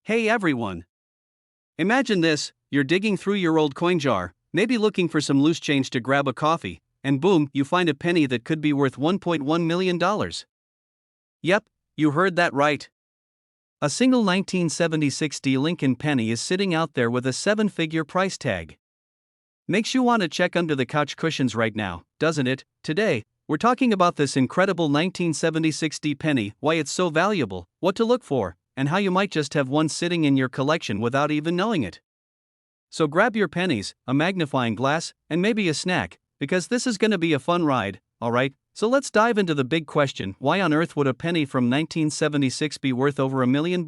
Hey everyone! Imagine this, you're digging through your old coin jar, maybe looking for some loose change to grab a coffee, and boom, you find a penny that could be worth $1.1 million. Yep, you heard that right. A single 1976 D Lincoln penny is sitting out there with a seven-figure price tag. Makes you want to check under the couch cushions right now, doesn't it? Today, we're talking about this incredible 1976 D penny, why it's so valuable, what to look for, and how you might just have one sitting in your collection without even knowing it. So grab your pennies, a magnifying glass, and maybe a snack, because this is going to be a fun ride, alright? So let's dive into the big question, why on earth would a penny from 1976 be worth over $1 million?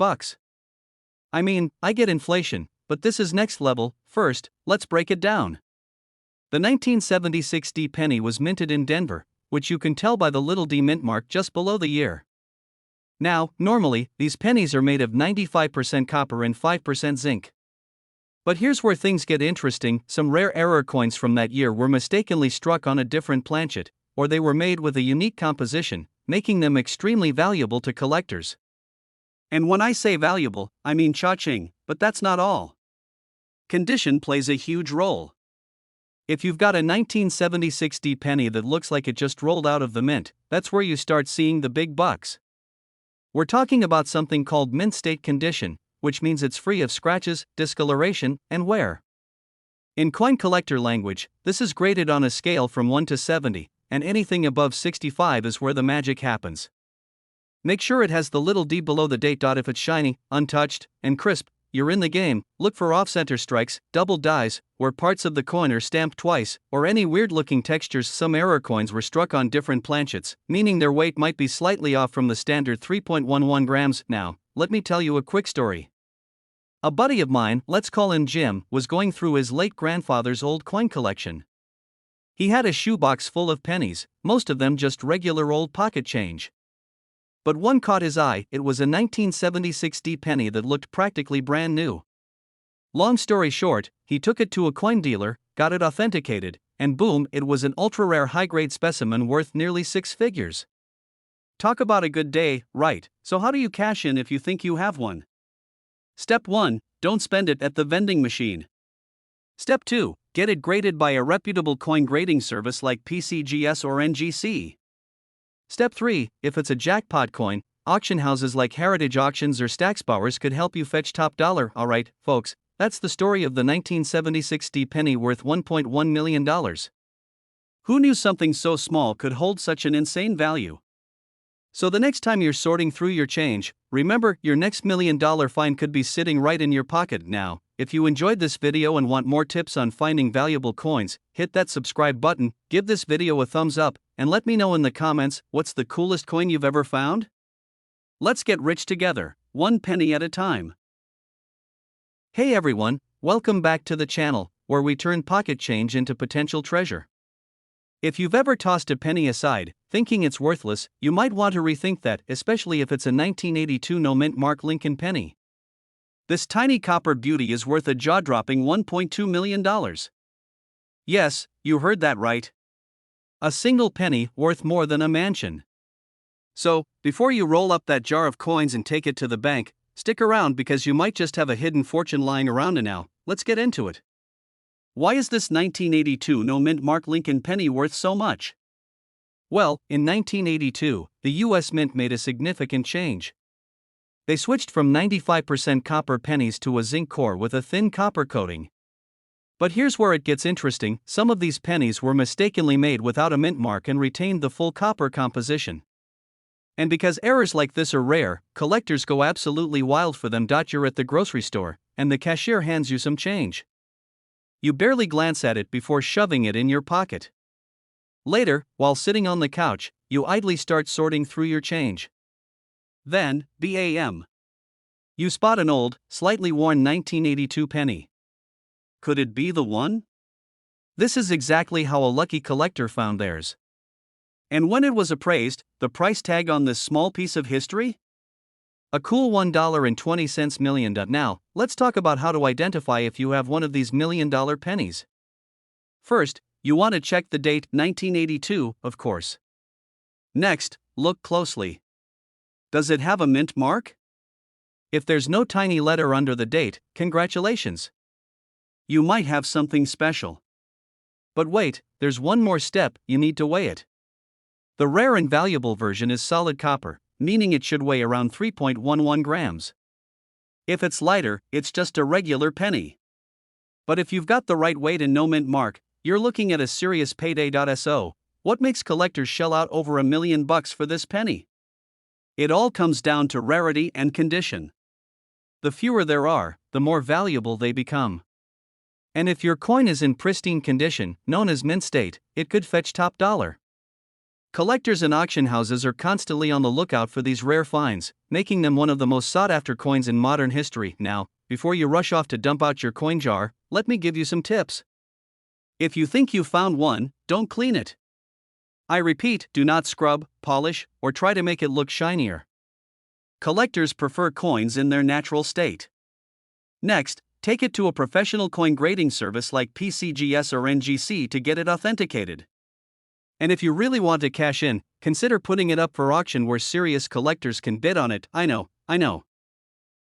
I mean, I get inflation, but this is next level. First, let's break it down. The 1976 D penny was minted in Denver, which you can tell by the little D mint mark just below the year. Now, normally, these pennies are made of 95% copper and 5% zinc. But here's where things get interesting, some rare error coins from that year were mistakenly struck on a different planchet, or they were made with a unique composition, making them extremely valuable to collectors. And when I say valuable, I mean cha-ching, but that's not all. Condition plays a huge role. If you've got a 1976 D penny that looks like it just rolled out of the mint, that's where you start seeing the big bucks. We're talking about something called mint state condition, which means it's free of scratches, discoloration, and wear. In coin collector language, this is graded on a scale from 1 to 70, and anything above 65 is where the magic happens. Make sure it has the little D below the date. If it's shiny, untouched, and crisp, you're in the game. Look for off-center strikes, double dies, where parts of the coin are stamped twice, or any weird-looking textures. Some error coins were struck on different planchets, meaning their weight might be slightly off from the standard 3.11 grams. Now, let me tell you a quick story. A buddy of mine, let's call him Jim, was going through his late grandfather's old coin collection. He had a shoebox full of pennies, most of them just regular old pocket change. But one caught his eye. It was a 1976 D penny that looked practically brand new. Long story short, he took it to a coin dealer, got it authenticated, and boom, it was an ultra-rare high-grade specimen worth nearly six figures. Talk about a good day, right? So how do you cash in if you think you have one? Step 1, don't spend it at the vending machine. Step 2, get it graded by a reputable coin grading service like PCGS or NGC. Step 3, if it's a jackpot coin, auction houses like Heritage Auctions or Stacksbowers could help you fetch top dollar. Alright, folks, that's the story of the 1976 D penny worth $1.1 million. Who knew something so small could hold such an insane value? So the next time you're sorting through your change, remember, your next $1 million find could be sitting right in your pocket. Now, if you enjoyed this video and want more tips on finding valuable coins, hit that subscribe button, give this video a thumbs up, and let me know in the comments, what's the coolest coin you've ever found? Let's get rich together, one penny at a time. Hey everyone, welcome back to the channel, where we turn pocket change into potential treasure. If you've ever tossed a penny aside, thinking it's worthless, you might want to rethink that, especially if it's a 1982 no mint mark Lincoln penny. This tiny copper beauty is worth a jaw-dropping $1.2 million. Yes, you heard that right. A single penny worth more than a mansion. So, before you roll up that jar of coins and take it to the bank, stick around because you might just have a hidden fortune lying around. And now, let's get into it. Why is this 1982 no mint mark Lincoln penny worth so much? Well, in 1982, the US Mint made a significant change. They switched from 95% copper pennies to a zinc core with a thin copper coating. But here's where it gets interesting, some of these pennies were mistakenly made without a mint mark and retained the full copper composition. And because errors like this are rare, collectors go absolutely wild for them. You're at the grocery store, and the cashier hands you some change. You barely glance at it before shoving it in your pocket. Later, while sitting on the couch, you idly start sorting through your change. Then, bam! You spot an old, slightly worn 1982 penny. Could it be the one? This is exactly how a lucky collector found theirs. And when it was appraised, the price tag on this small piece of history? A cool $1.20 million. Now, let's talk about how to identify if you have one of these $1 million pennies. First, you want to check the date, 1982, of course. Next, look closely. Does it have a mint mark? If there's no tiny letter under the date, congratulations. You might have something special. But wait, there's one more step, you need to weigh it. The rare and valuable version is solid copper, meaning it should weigh around 3.11 grams. If it's lighter, it's just a regular penny. But if you've got the right weight and no mint mark, you're looking at a serious payday. So, what makes collectors shell out over $1 million for this penny? It all comes down to rarity and condition. The fewer there are, the more valuable they become. And if your coin is in pristine condition, known as mint state, it could fetch top dollar. Collectors and auction houses are constantly on the lookout for these rare finds, making them one of the most sought-after coins in modern history. Now, before you rush off to dump out your coin jar, let me give you some tips. If you think you've found one, don't clean it. I repeat, do not scrub, polish, or try to make it look shinier. Collectors prefer coins in their natural state. Next, take it to a professional coin grading service like PCGS or NGC to get it authenticated. And if you really want to cash in, consider putting it up for auction where serious collectors can bid on it. I know.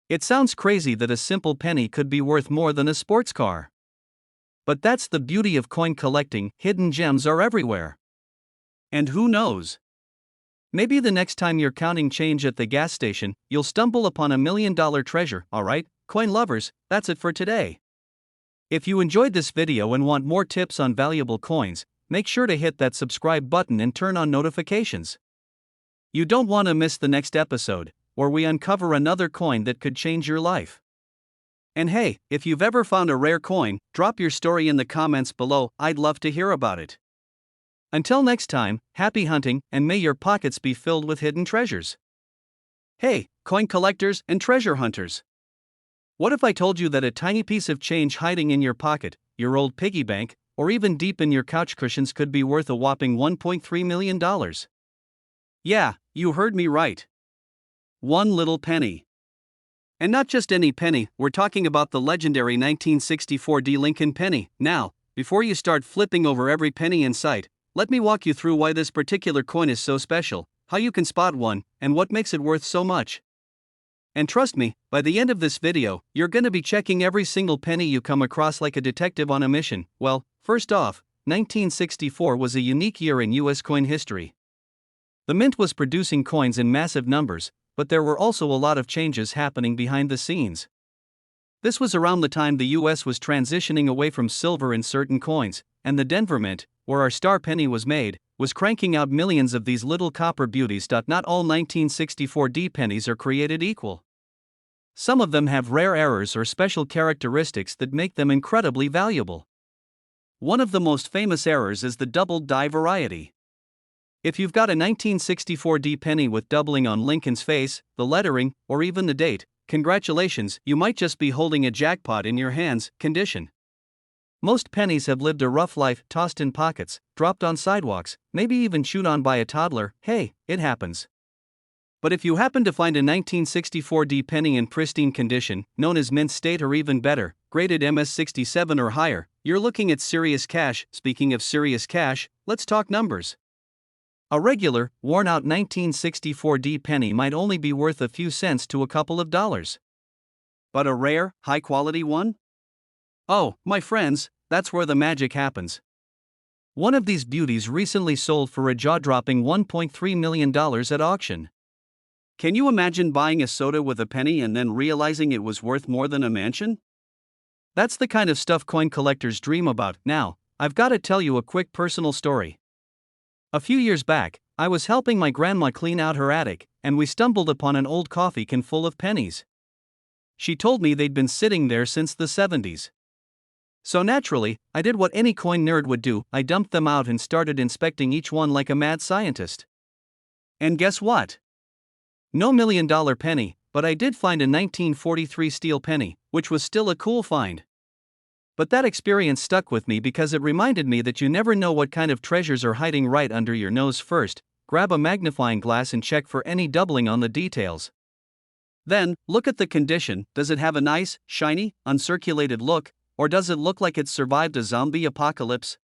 It sounds crazy that a simple penny could be worth more than a sports car. But that's the beauty of coin collecting, hidden gems are everywhere. And who knows? Maybe the next time you're counting change at the gas station, you'll stumble upon $1 million treasure. Alright, coin lovers, that's it for today. If you enjoyed this video and want more tips on valuable coins, make sure to hit that subscribe button and turn on notifications. You don't want to miss the next episode, where we uncover another coin that could change your life. And hey, if you've ever found a rare coin, drop your story in the comments below, I'd love to hear about it. Until next time, happy hunting, and may your pockets be filled with hidden treasures. Hey, coin collectors and treasure hunters. What if I told you that a tiny piece of change hiding in your pocket, your old piggy bank, or even deep in your couch cushions could be worth a whopping $1.3 million? Yeah, you heard me right. One little penny. And not just any penny, we're talking about the legendary 1964 D Lincoln penny. Now, before you start flipping over every penny in sight, let me walk you through why this particular coin is so special, how you can spot one, and what makes it worth so much. And trust me, by the end of this video, you're gonna be checking every single penny you come across like a detective on a mission. Well, first off, 1964 was a unique year in US coin history. The mint was producing coins in massive numbers, but there were also a lot of changes happening behind the scenes. This was around the time the US was transitioning away from silver in certain coins, and the Denver Mint, where our star penny was made, was cranking out millions of these little copper beauties. Not all 1964 D pennies are created equal. Some of them have rare errors or special characteristics that make them incredibly valuable. One of the most famous errors is the doubled die variety. If you've got a 1964 D penny with doubling on Lincoln's face, the lettering, or even the date, congratulations, you might just be holding a jackpot in your hands. Condition. Most pennies have lived a rough life, tossed in pockets, dropped on sidewalks, maybe even chewed on by a toddler. Hey, it happens. But if you happen to find a 1964 D penny in pristine condition, known as mint state or even better, graded MS67 or higher, you're looking at serious cash. Speaking of serious cash, let's talk numbers. A regular, worn-out 1964 D penny might only be worth a few cents to a couple of dollars. But a rare, high-quality one? Oh, my friends, that's where the magic happens. One of these beauties recently sold for a jaw-dropping $1.3 million at auction. Can you imagine buying a soda with a penny and then realizing it was worth more than a mansion? That's the kind of stuff coin collectors dream about. Now, I've got to tell you a quick personal story. A few years back, I was helping my grandma clean out her attic, and we stumbled upon an old coffee can full of pennies. She told me they'd been sitting there since the 70s. So naturally, I did what any coin nerd would do, I dumped them out and started inspecting each one like a mad scientist. And guess what? No $1 million penny, but I did find a 1943 steel penny, which was still a cool find. But that experience stuck with me because it reminded me that you never know what kind of treasures are hiding right under your nose. First, grab a magnifying glass and check for any doubling on the details. Then, look at the condition. Does it have a nice, shiny, uncirculated look, or does it look like it survived a zombie apocalypse?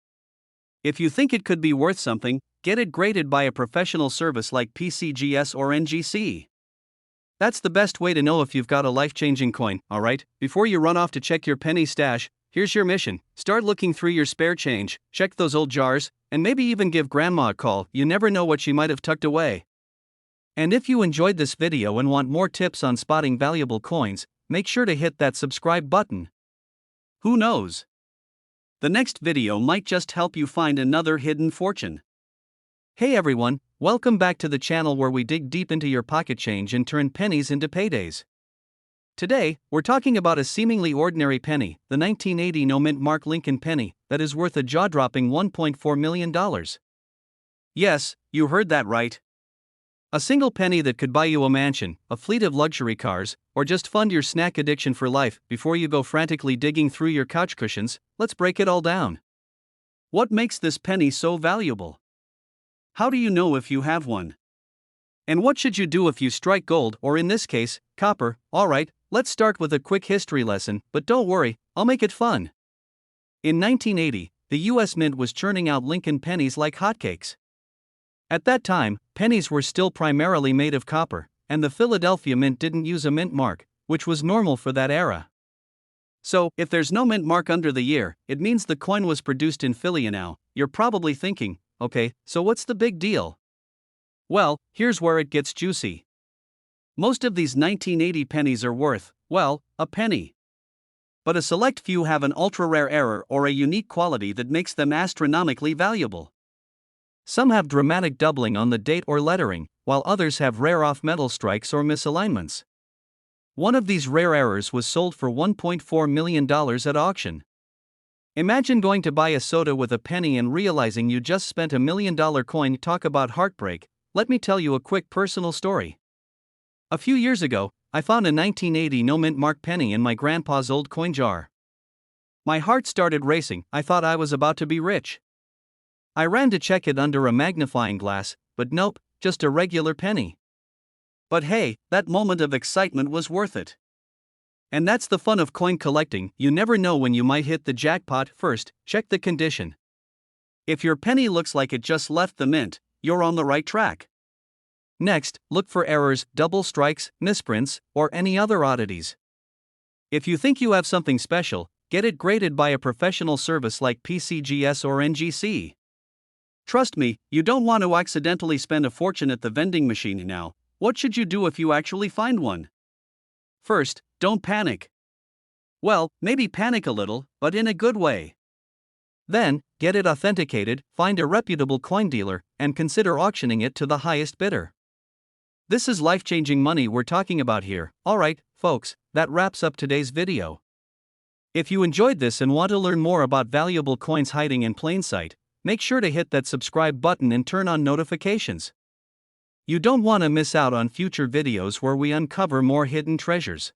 If you think it could be worth something, get it graded by a professional service like PCGS or NGC. That's the best way to know if you've got a life-changing coin, alright? Before you run off to check your penny stash, here's your mission. Start looking through your spare change, check those old jars, and maybe even give grandma a call. You never know what she might have tucked away. And if you enjoyed this video and want more tips on spotting valuable coins, make sure to hit that subscribe button. Who knows? The next video might just help you find another hidden fortune. Hey everyone, welcome back to the channel where we dig deep into your pocket change and turn pennies into paydays. Today, we're talking about a seemingly ordinary penny, the 1980 no-mint mark Lincoln penny, that is worth a jaw-dropping $1.4 million. Yes, you heard that right. A single penny that could buy you a mansion, a fleet of luxury cars, or just fund your snack addiction for life. Before you go frantically digging through your couch cushions, let's break it all down. What makes this penny so valuable? How do you know if you have one? And what should you do if you strike gold, or in this case, copper? Alright, let's start with a quick history lesson, but don't worry, I'll make it fun. In 1980, the US Mint was churning out Lincoln pennies like hotcakes. At that time, pennies were still primarily made of copper, and the Philadelphia Mint didn't use a mint mark, which was normal for that era. So, if there's no mint mark under the year, it means the coin was produced in Philly. Now, you're probably thinking, okay, so what's the big deal? Well, here's where it gets juicy. Most of these 1980 pennies are worth, well, a penny. But a select few have an ultra-rare error or a unique quality that makes them astronomically valuable. Some have dramatic doubling on the date or lettering, while others have rare off-metal strikes or misalignments. One of these rare errors was sold for $1.4 million at auction. Imagine going to buy a soda with a penny and realizing you just spent $1 million coin. Talk about heartbreak. Let me tell you a quick personal story. A few years ago, I found a 1980 no-mint mark penny in my grandpa's old coin jar. My heart started racing. I thought I was about to be rich. I ran to check it under a magnifying glass, but nope, just a regular penny. But hey, that moment of excitement was worth it. And that's the fun of coin collecting. You never know when you might hit the jackpot. First, check the condition. If your penny looks like it just left the mint, you're on the right track. Next, look for errors, double strikes, misprints, or any other oddities. If you think you have something special, get it graded by a professional service like PCGS or NGC. Trust me, you don't want to accidentally spend a fortune at the vending machine. Now, what should you do if you actually find one? First, don't panic. Well, maybe panic a little, but in a good way. Then, get it authenticated, find a reputable coin dealer, and consider auctioning it to the highest bidder. This is life-changing money we're talking about here. Alright, folks, that wraps up today's video. If you enjoyed this and want to learn more about valuable coins hiding in plain sight, make sure to hit that subscribe button and turn on notifications. You don't want to miss out on future videos where we uncover more hidden treasures.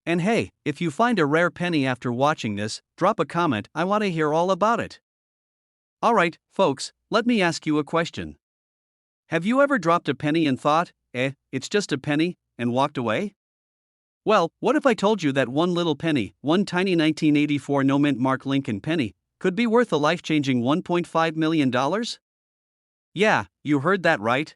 And hey, if you find a rare penny after watching this, drop a comment. I want to hear all about it. Alright, folks, let me ask you a question. Have you ever dropped a penny and thought, it's just a penny, and walked away? Well, what if I told you that one little penny, one tiny 1984 no-mint mark Lincoln penny, could be worth a life-changing $1.5 million? Yeah, you heard that right.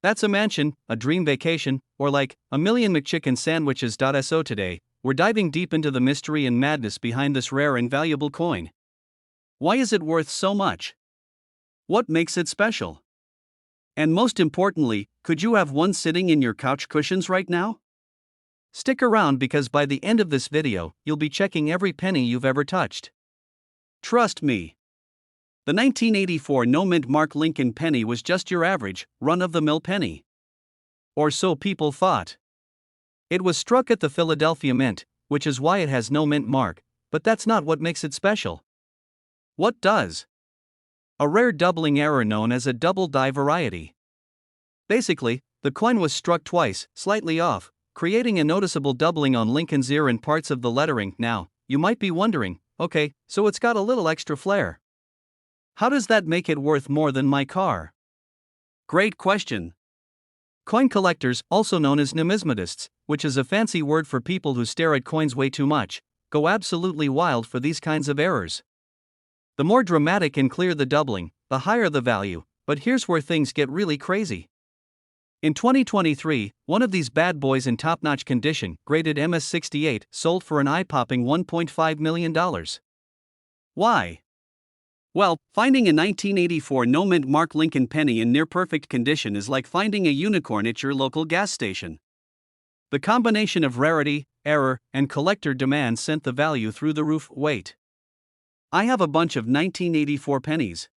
That's a mansion, a dream vacation, or like a million McChicken sandwiches. So today, we're diving deep into the mystery and madness behind this rare and valuable coin. Why is it worth so much? What makes it special? And most importantly, could you have one sitting in your couch cushions right now? Stick around because by the end of this video, you'll be checking every penny you've ever touched. Trust me. The 1984 no-mint mark Lincoln penny was just your average, run-of-the-mill penny. Or so people thought. It was struck at the Philadelphia Mint, which is why it has no mint mark, but that's not what makes it special. What does? A rare doubling error known as a double die variety. Basically, the coin was struck twice, slightly off, creating a noticeable doubling on Lincoln's ear and parts of the lettering. Now, you might be wondering, okay, so it's got a little extra flair. How does that make it worth more than my car? Great question. Coin collectors, also known as numismatists, which is a fancy word for people who stare at coins way too much, go absolutely wild for these kinds of errors. The more dramatic and clear the doubling, the higher the value, but here's where things get really crazy. In 2023, one of these bad boys in top-notch condition, graded MS68, sold for an eye-popping $1.5 million. Why? Well, finding a 1984 no-mint Mark Lincoln penny in near-perfect condition is like finding a unicorn at your local gas station. The combination of rarity, error, and collector demand sent the value through the roof. Wait. I have a bunch of 1984 pennies.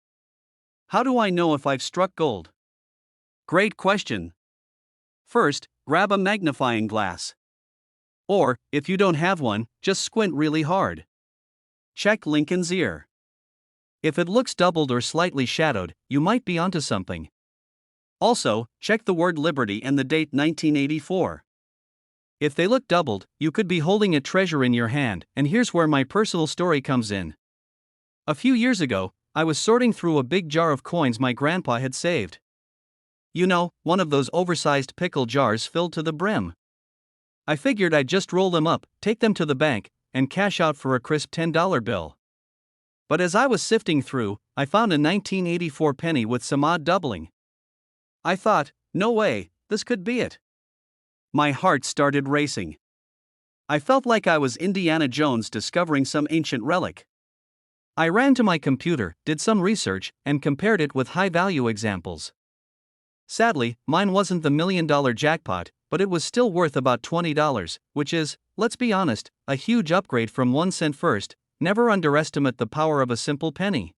How do I know if I've struck gold? Great question. First, grab a magnifying glass. Or, if you don't have one, just squint really hard. Check Lincoln's ear. If it looks doubled or slightly shadowed, you might be onto something. Also, check the word Liberty and the date 1984. If they look doubled, you could be holding a treasure in your hand, and here's where my personal story comes in. A few years ago, I was sorting through a big jar of coins my grandpa had saved. You know, one of those oversized pickle jars filled to the brim. I figured I'd just roll them up, take them to the bank, and cash out for a crisp $10 bill. But as I was sifting through, I found a 1984 penny with some odd doubling. I thought, no way, this could be it. My heart started racing. I felt like I was Indiana Jones discovering some ancient relic. I ran to my computer, did some research, and compared it with high-value examples. Sadly, mine wasn't the $1 million jackpot, but it was still worth about $20, which is, let's be honest, a huge upgrade from 1 cent. First, never underestimate the power of a simple penny.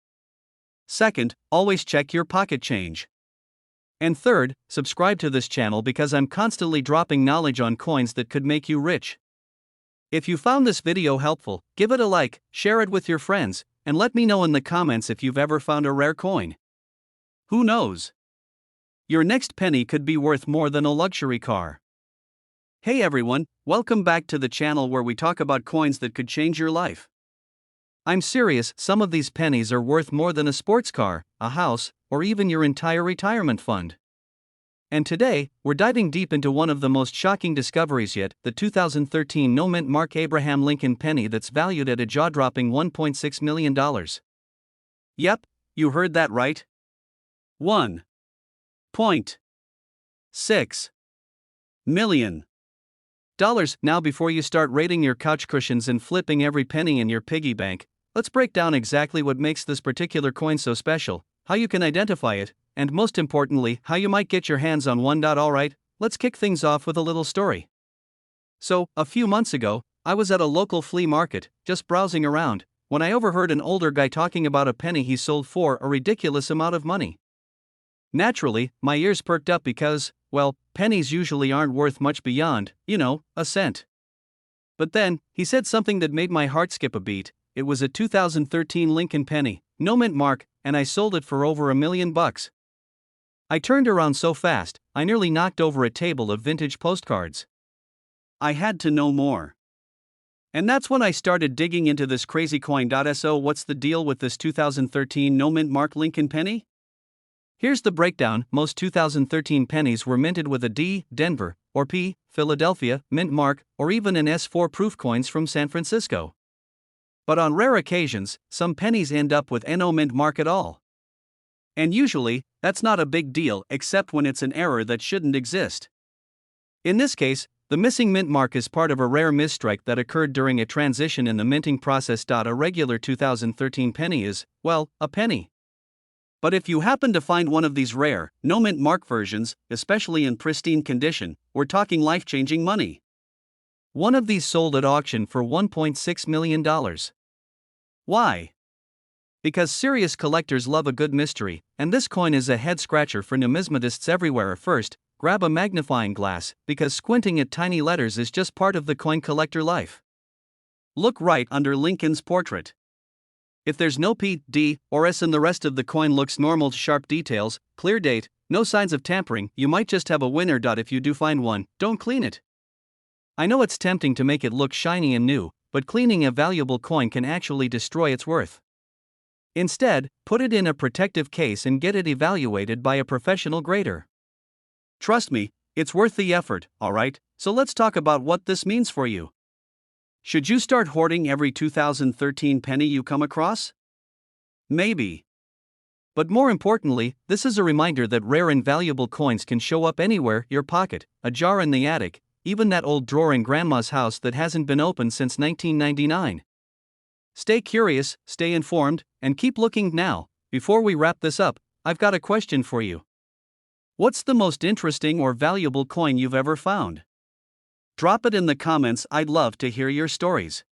Second, always check your pocket change. And third, subscribe to this channel because I'm constantly dropping knowledge on coins that could make you rich. If you found this video helpful, give it a like, share it with your friends, and let me know in the comments if you've ever found a rare coin. Who knows? Your next penny could be worth more than a luxury car. Hey everyone, welcome back to the channel where we talk about coins that could change your life. I'm serious, some of these pennies are worth more than a sports car, a house, or even your entire retirement fund. And today, we're diving deep into one of the most shocking discoveries yet, the 2013 no-mint Mark Abraham Lincoln penny that's valued at a jaw-dropping $1.6 million. Yep, you heard that right. $1.6 million. Now before you start rating your couch cushions and flipping every penny in your piggy bank, let's break down exactly what makes this particular coin so special, how you can identify it, and most importantly, how you might get your hands on one. Alright, let's kick things off with a little story. So, a few months ago, I was at a local flea market, just browsing around, when I overheard an older guy talking about a penny he sold for a ridiculous amount of money. Naturally, my ears perked up because, well, pennies usually aren't worth much beyond, a cent. But then, he said something that made my heart skip a beat. It was a 2013 Lincoln penny, no mint mark, and I sold it for over $1 million. I turned around so fast, I nearly knocked over a table of vintage postcards. I had to know more. And that's when I started digging into this crazy coin. So what's the deal with this 2013 no mint mark Lincoln penny? Here's the breakdown. Most 2013 pennies were minted with a D, Denver, or P, Philadelphia, mint mark, or even an S4 proof coins from San Francisco. But on rare occasions, some pennies end up with no mint mark at all. And usually, that's not a big deal except when it's an error that shouldn't exist. In this case, the missing mint mark is part of a rare misstrike that occurred during a transition in the minting process. A regular 2013 penny is, well, a penny. But if you happen to find one of these rare, no mint mark versions, especially in pristine condition, we're talking life-changing money. One of these sold at auction for $1.6 million. Why? Because serious collectors love a good mystery, and this coin is a head-scratcher for numismatists everywhere. First, grab a magnifying glass, because squinting at tiny letters is just part of the coin collector life. Look right under Lincoln's portrait. If there's no P, D, or S and the rest of the coin looks normal, sharp details, clear date, no signs of tampering, you might just have a winner. If you do find one, don't clean it. I know it's tempting to make it look shiny and new, but cleaning a valuable coin can actually destroy its worth. Instead, put it in a protective case and get it evaluated by a professional grader. Trust me, it's worth the effort, alright? So let's talk about what this means for you. Should you start hoarding every 2013 penny you come across? Maybe. But more importantly, this is a reminder that rare and valuable coins can show up anywhere: your pocket, a jar in the attic, even that old drawer in grandma's house that hasn't been opened since 1999. Stay curious, stay informed, and keep looking. Now, before we wrap this up, I've got a question for you. What's the most interesting or valuable coin you've ever found? Drop it in the comments. I'd love to hear your stories.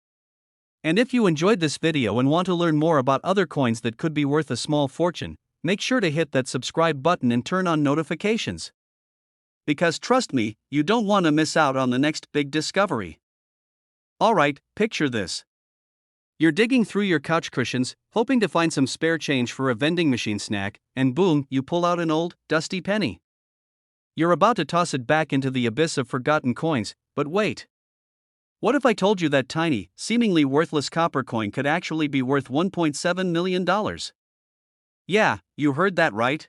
And if you enjoyed this video and want to learn more about other coins that could be worth a small fortune, make sure to hit that subscribe button and turn on notifications. Because trust me, you don't want to miss out on the next big discovery. Alright, picture this. You're digging through your couch cushions, hoping to find some spare change for a vending machine snack, and boom, you pull out an old, dusty penny. You're about to toss it back into the abyss of forgotten coins, but wait. What if I told you that tiny, seemingly worthless copper coin could actually be worth $1.7 million? Yeah, you heard that right.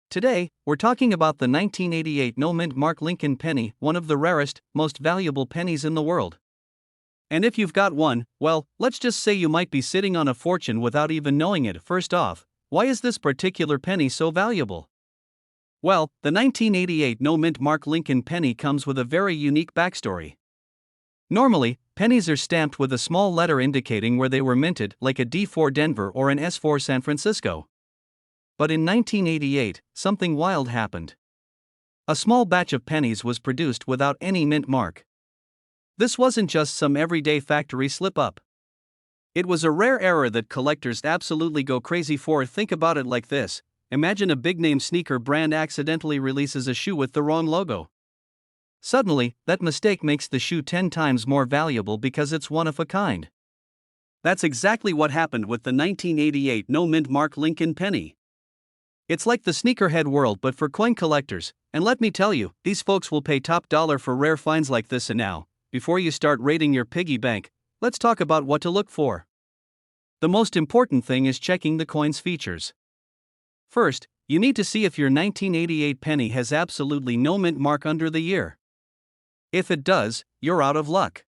Today, we're talking about the 1988 no-mint mark Lincoln penny, one of the rarest, most valuable pennies in the world. And if you've got one, well, let's just say you might be sitting on a fortune without even knowing it. First off, why is this particular penny so valuable? Well, the 1988 no-mint mark Lincoln penny comes with a very unique backstory. Normally, pennies are stamped with a small letter indicating where they were minted, like a D4 Denver or an S4 San Francisco. But in 1988, something wild happened. A small batch of pennies was produced without any mint mark. This wasn't just some everyday factory slip-up. It was a rare error that collectors absolutely go crazy for. Think about it like this: imagine a big-name sneaker brand accidentally releases a shoe with the wrong logo. Suddenly, that mistake makes the shoe 10 times more valuable because it's one of a kind. That's exactly what happened with the 1988 no-mint mark Lincoln penny. It's like the sneakerhead world but for coin collectors, and let me tell you, these folks will pay top dollar for rare finds like this. And now, before you start raiding your piggy bank, let's talk about what to look for. The most important thing is checking the coin's features. First, you need to see if your 1988 penny has absolutely no mint mark under the year. If it does, you're out of luck.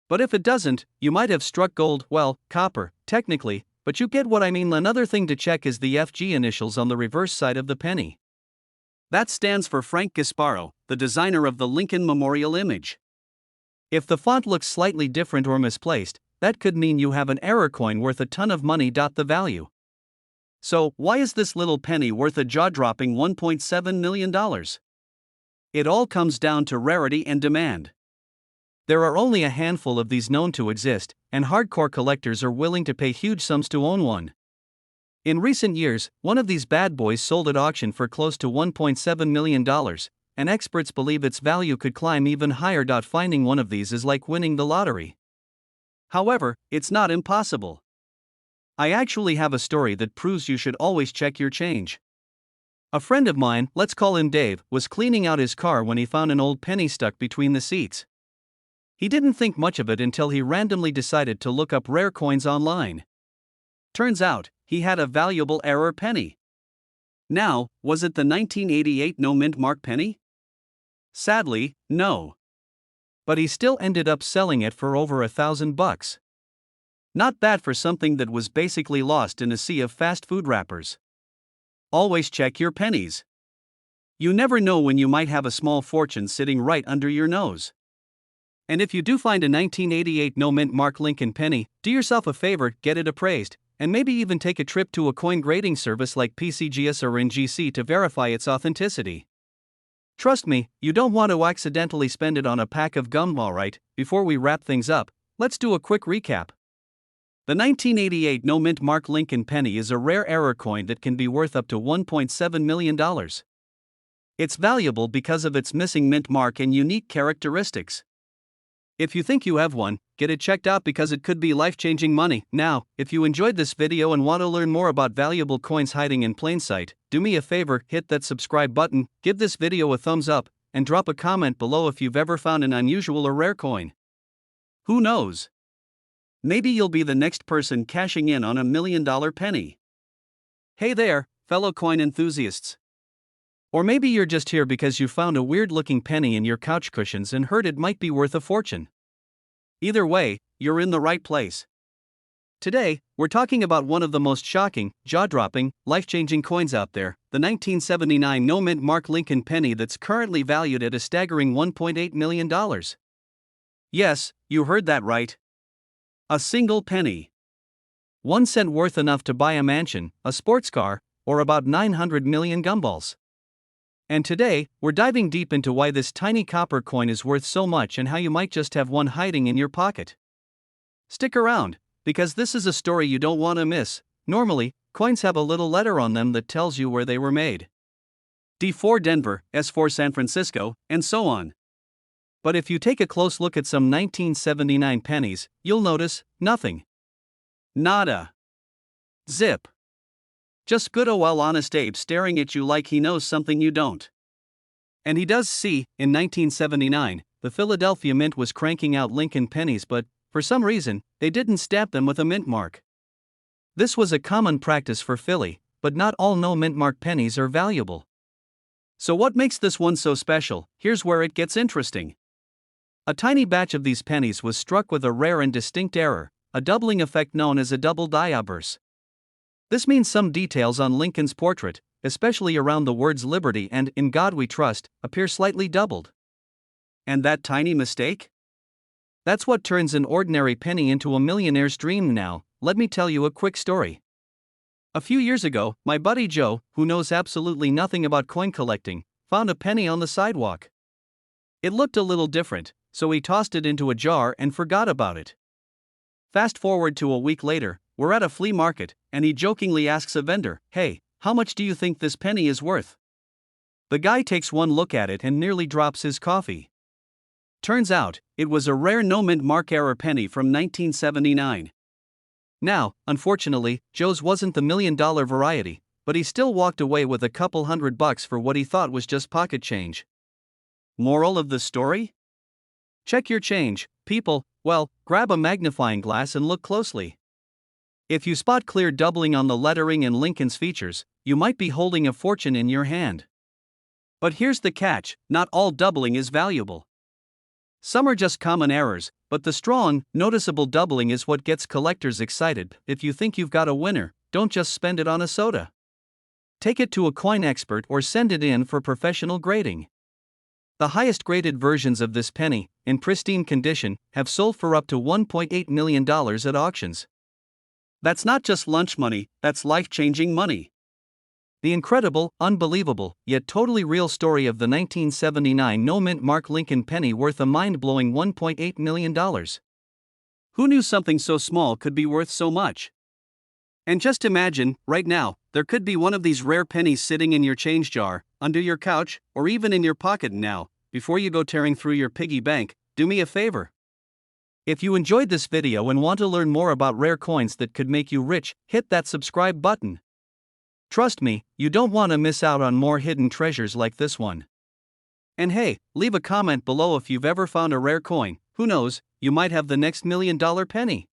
But if it doesn't, you might have struck gold, well, copper, technically, but you get what I mean. Another thing to check is the FG initials on the reverse side of the penny. That stands for Frank Gasparo, the designer of the Lincoln Memorial image. If the font looks slightly different or misplaced, that could mean you have an error coin worth a ton of money. The value. So, why is this little penny worth a jaw-dropping $1.7 million? It all comes down to rarity and demand. There are only a handful of these known to exist, and hardcore collectors are willing to pay huge sums to own one. In recent years, one of these bad boys sold at auction for close to $1.7 million, and experts believe its value could climb even higher. Finding one of these is like winning the lottery. However, it's not impossible. I actually have a story that proves you should always check your change. A friend of mine, let's call him Dave, was cleaning out his car when he found an old penny stuck between the seats. He didn't think much of it until he randomly decided to look up rare coins online. Turns out, he had a valuable error penny. Now, was it the 1988 no-mint mark penny? Sadly, no. But he still ended up selling it for over $1,000. Not bad for something that was basically lost in a sea of fast food wrappers. Always check your pennies. You never know when you might have a small fortune sitting right under your nose. And if you do find a 1988 no-mint mark Lincoln penny, do yourself a favor, get it appraised, and maybe even take a trip to a coin grading service like PCGS or NGC to verify its authenticity. Trust me, you don't want to accidentally spend it on a pack of gum. Alright, before we wrap things up, let's do a quick recap. The 1988 no-mint mark Lincoln penny is a rare error coin that can be worth up to $1.7 million. It's valuable because of its missing mint mark and unique characteristics. If you think you have one, get it checked out because it could be life-changing money. Now, if you enjoyed this video and want to learn more about valuable coins hiding in plain sight, do me a favor, hit that subscribe button, give this video a thumbs up, and drop a comment below if you've ever found an unusual or rare coin. Who knows? Maybe you'll be the next person cashing in on $1 million penny. Hey there, fellow coin enthusiasts. Or maybe you're just here because you found a weird-looking penny in your couch cushions and heard it might be worth a fortune. Either way, you're in the right place. Today, we're talking about one of the most shocking, jaw-dropping, life-changing coins out there, the 1979 no-mint mark Lincoln penny that's currently valued at a staggering $1.8 million. Yes, you heard that right. A single penny. 1 cent worth enough to buy a mansion, a sports car, or about 900 million gumballs. And today, we're diving deep into why this tiny copper coin is worth so much and how you might just have one hiding in your pocket. Stick around, because this is a story you don't want to miss. Normally, coins have a little letter on them that tells you where they were made. D for Denver, S for San Francisco, and so on. But if you take a close look at some 1979 pennies, you'll notice nothing. Nada. Zip. Just good old honest Abe staring at you like he knows something you don't. And he does. See, in 1979, the Philadelphia Mint was cranking out Lincoln pennies, but for some reason, they didn't stamp them with a mint mark. This was a common practice for Philly, but not all no mint mark pennies are valuable. So what makes this one so special? Here's where it gets interesting. A tiny batch of these pennies was struck with a rare and distinct error, a doubling effect known as a double diaburse. This means some details on Lincoln's portrait, especially around the words Liberty and In God We Trust, appear slightly doubled. And that tiny mistake? That's what turns an ordinary penny into a millionaire's dream. Now, let me tell you a quick story. A few years ago, my buddy Joe, who knows absolutely nothing about coin collecting, found a penny on the sidewalk. It looked a little different, so he tossed it into a jar and forgot about it. Fast forward to a week later, we're at a flea market, and he jokingly asks a vendor, "Hey, how much do you think this penny is worth?" The guy takes one look at it and nearly drops his coffee. Turns out, it was a rare no-mint mark error penny from 1979. Now, unfortunately, Joe's wasn't the $1 million variety, but he still walked away with a couple $100 for what he thought was just pocket change. Moral of the story? Check your change, people. Well, grab a magnifying glass and look closely. If you spot clear doubling on the lettering and Lincoln's features, you might be holding a fortune in your hand. But here's the catch: not all doubling is valuable. Some are just common errors, but the strong, noticeable doubling is what gets collectors excited. If you think you've got a winner, don't just spend it on a soda. Take it to a coin expert or send it in for professional grading. The highest graded versions of this penny, in pristine condition, have sold for up to $1.8 million at auctions. That's not just lunch money, that's life-changing money. The incredible, unbelievable, yet totally real story of the 1979 no-mint mark Lincoln penny worth a mind-blowing $1.8 million. Who knew something so small could be worth so much? And just imagine, right now, there could be one of these rare pennies sitting in your change jar, under your couch, or even in your pocket. Now, before you go tearing through your piggy bank, do me a favor. If you enjoyed this video and want to learn more about rare coins that could make you rich, hit that subscribe button. Trust me, you don't want to miss out on more hidden treasures like this one. And hey, leave a comment below if you've ever found a rare coin. Who knows, you might have the next $1 million penny.